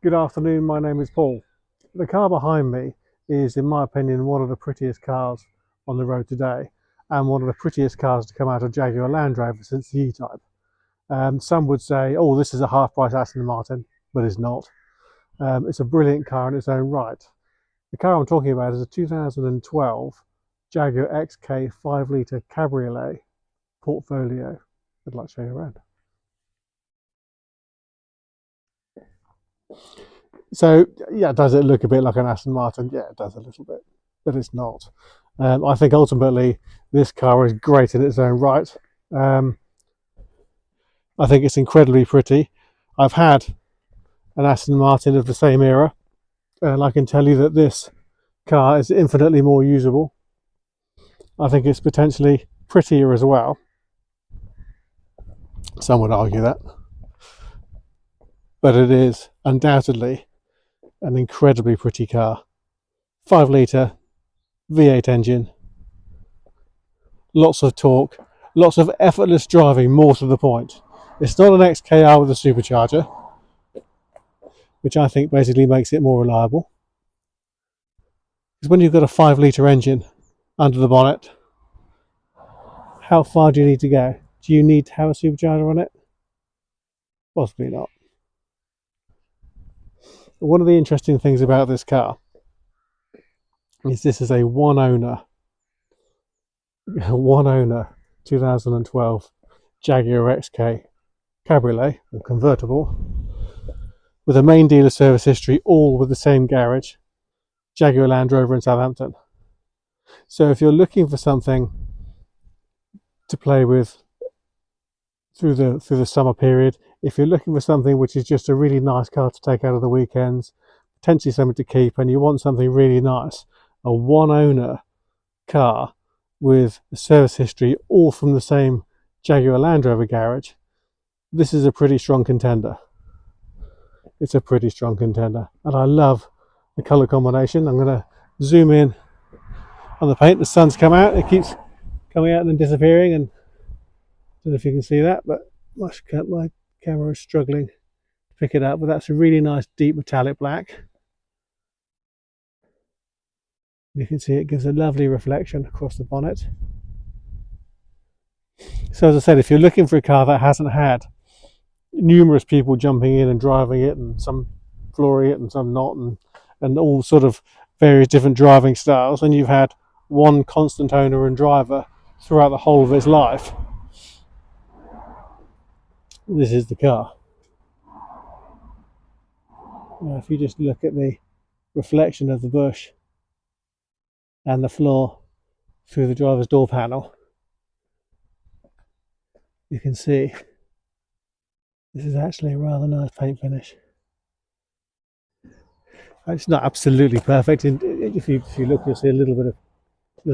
Good afternoon, my name is Paul. The car behind me is, in my opinion, one of the prettiest cars on the road today, and one of the prettiest cars to come out of Jaguar Land Rover since the E-Type. Some would say, oh, this is a half-price Aston Martin, but it's not. It's a brilliant car in its own right. The car I'm talking about is a 2012 Jaguar XK 5-litre Cabriolet Portfolio. I'd like to show you around. So, yeah, does it look a bit like an Aston Martin? Yeah, it does a little bit, but it's not. I think ultimately this car is great in its own right. Um, I think it's incredibly pretty. I've had an Aston Martin of the same era, and I can tell you that this car is infinitely more usable. I think it's potentially prettier as well. Some would argue that, but it is undoubtedly an incredibly pretty car. 5-litre V8 engine, lots of torque, lots of effortless driving, more to the point. It's not an XKR with a supercharger, which I think basically makes it more reliable. Because when you've got a 5-litre engine under the bonnet, how far do you need to go? Do you need to have a supercharger on it? Possibly not. One of the interesting things about this car is this is a one owner 2012 Jaguar XK Cabriolet or convertible with a main dealer service history, all with the same garage, Jaguar Land Rover in Southampton. So if you're looking for something to play with through the summer period, if you're looking for something which is just a really nice car to take out of the weekends, potentially something to keep, and you want something really nice, a one owner car with a service history all from the same Jaguar Land Rover garage, this is a pretty strong contender. It's a pretty strong contender, and I love the colour combination. I'm going to zoom in on the paint. The sun's come out, it keeps coming out and then disappearing, and I don't know if you can see that, but my camera is struggling to pick it up. But that's a really nice deep metallic black. You can see it gives a lovely reflection across the bonnet. So as I said, if you're looking for a car that hasn't had numerous people jumping in and driving it, and some flooring it and some not, and all sort of various different driving styles, and you've had one constant owner and driver throughout the whole of its life, this is the car. Now, if you just look at the reflection of the bush and the floor through the driver's door panel, you can see this is actually a rather nice paint finish. It's not absolutely perfect. If you look, you'll see a little bit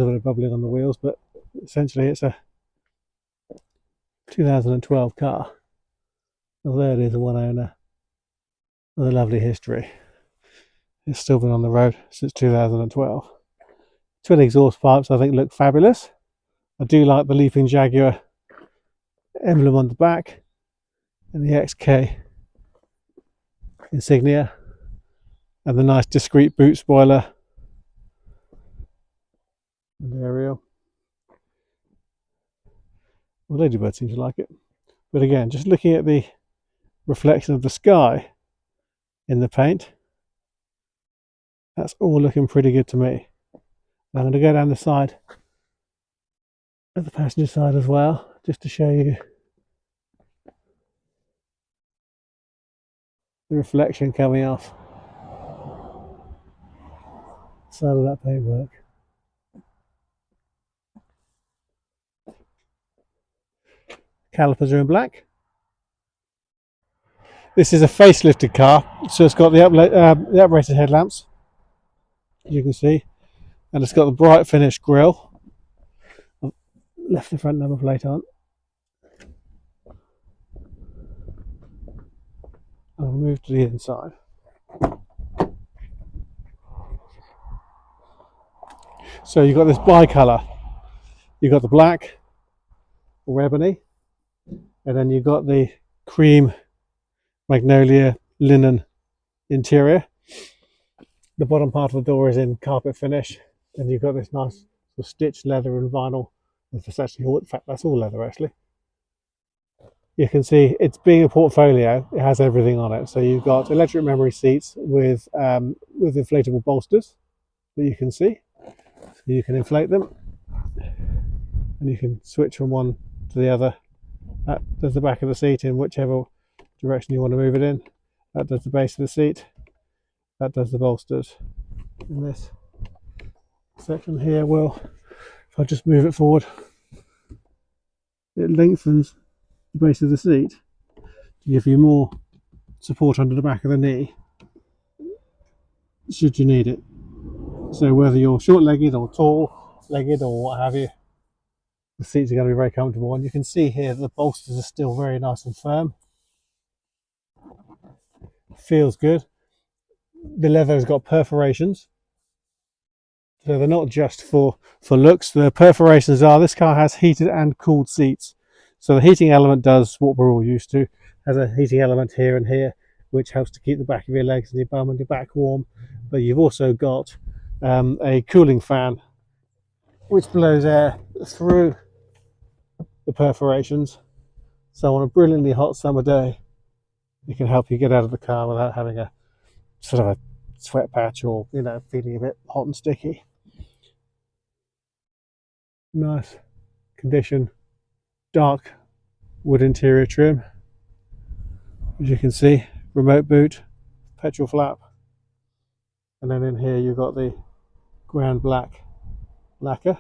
of bubbling on the wheels, but essentially it's a 2012 car. Well, there it is, a one owner with a lovely history. It's still been on the road since 2012. Twin exhaust pipes I think look fabulous. I do like the Leaping Jaguar emblem on the back and the XK insignia and the nice discreet boot spoiler and the aerial. Well, Ladybird seems to like it. But again, just looking at the reflection of the sky in the paint, that's all looking pretty good to me. I'm going to go down the side of the passenger side as well, just to show you the reflection coming off the side of that paintwork. Calipers are in black. This is a facelifted car, so it's got the uprated headlamps, as you can see, and it's got the bright finished grille. I've left the front number plate on. I'll move to the inside. So you've got this bi-colour. You've got the black or ebony, and then you've got the cream magnolia linen interior. The bottom part of the door is in carpet finish, and you've got this nice sort of stitched leather and vinyl. That's actually all, in fact, that's all leather actually. You can see it's being a portfolio, it has everything on it. So you've got electric memory seats with inflatable bolsters that you can see. So you can inflate them and you can switch from one to the other. That does the back of the seat in whichever direction you want to move it in. That does the base of the seat. That does the bolsters. In this section here, if I just move it forward, it lengthens the base of the seat to give you more support under the back of the knee should you need it. So whether you're short-legged or tall-legged or what have you, the seats are going to be very comfortable. And you can see here the bolsters are still very nice and firm. Feels good. The leather has got perforations, so they're not just for looks. The perforations are, this car has heated and cooled seats, so the heating element does what we're all used to, has a heating element here and here, which helps to keep the back of your legs and your bum and your back warm. But you've also got a cooling fan which blows air through the perforations, so on a brilliantly hot summer day it can help you get out of the car without having a sort of a sweat patch or, you know, feeling a bit hot and sticky. Nice condition, dark wood interior trim, as you can see, remote boot, petrol flap, and then in here you've got the ground black lacquer.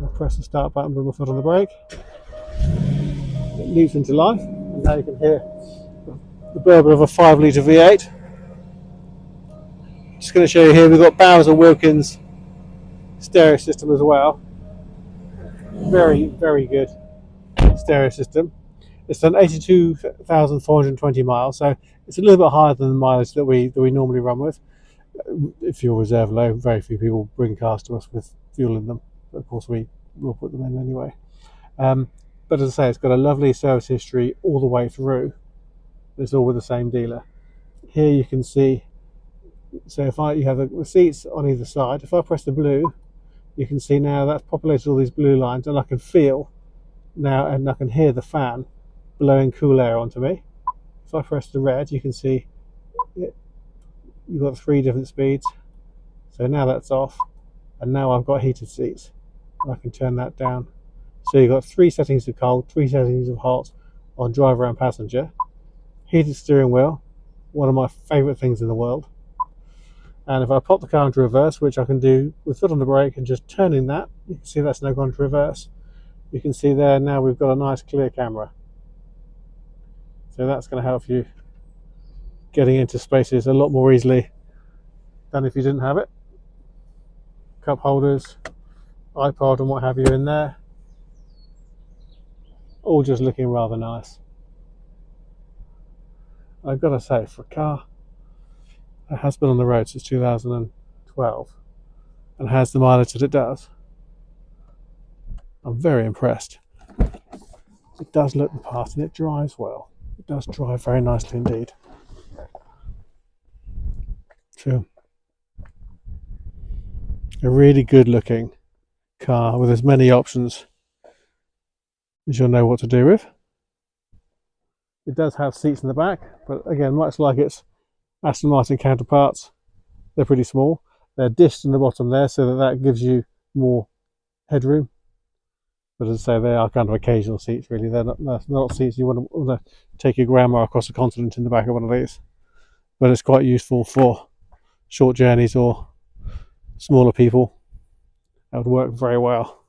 I'll press the start button with my foot on the brake. It leaps into life, and now you can hear the burble of a 5-litre V8. Just going to show you here, we've got Bowers & Wilkins stereo system as well. Very, very good stereo system. It's done 82,420 miles, so it's a little bit higher than the mileage that we normally run with. If you're reserve low, very few people bring cars to us with fuel in them. But of course, we will put them in anyway. But as I say, it's got a lovely service history all the way through. It's all with the same dealer. Here you can see, so if you have the seats on either side, if I press the blue, you can see now that's populated all these blue lines, and I can feel now, and I can hear the fan blowing cool air onto me. If I press the red, you can see you've got 3 different speeds. So now that's off, and now I've got heated seats. I can turn that down. So you've got 3 settings of cold, 3 settings of hot on driver and passenger. Heated steering wheel, one of my favourite things in the world. And if I pop the car into reverse, which I can do with foot on the brake and just turning that, you can see that's now gone to reverse. You can see there now we've got a nice clear camera. So that's going to help you getting into spaces a lot more easily than if you didn't have it. Cup holders, iPod and what have you in there. All just looking rather nice. I've got to say, for a car that has been on the road since 2012 and has the mileage that it does, I'm very impressed. It does look the part and it drives well. It does drive very nicely indeed. So, a really good looking car with as many options as you'll know what to do with. It does have seats in the back, but again, much like its Aston Martin counterparts, they're pretty small. They're dished in the bottom there so that gives you more headroom. But as I say, they are kind of occasional seats really. They're not seats you want to take your grandma across the continent in the back of one of these. But it's quite useful for short journeys or smaller people. That would work very well.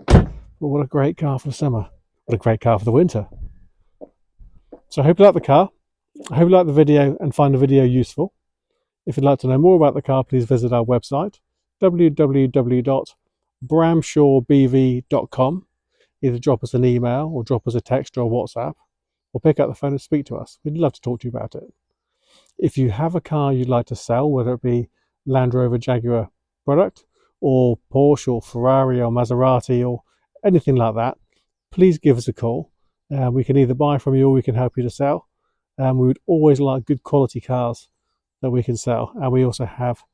But what a great car for the summer. What a great car for the winter. So I hope you like the car. I hope you like the video and find the video useful. If you'd like to know more about the car, please visit our website, www.bramshawebv.com. Either drop us an email or drop us a text or a WhatsApp, or pick up the phone and speak to us. We'd love to talk to you about it. If you have a car you'd like to sell, whether it be Land Rover, Jaguar product, or Porsche or Ferrari or Maserati or anything like that, please give us a call. We can either buy from you or we can help you to sell. We would always like good quality cars that we can sell, and we also have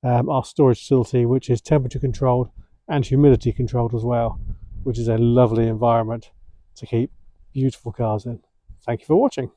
our storage facility, which is temperature controlled and humidity controlled as well, which is a lovely environment to keep beautiful cars in. Thank you for watching.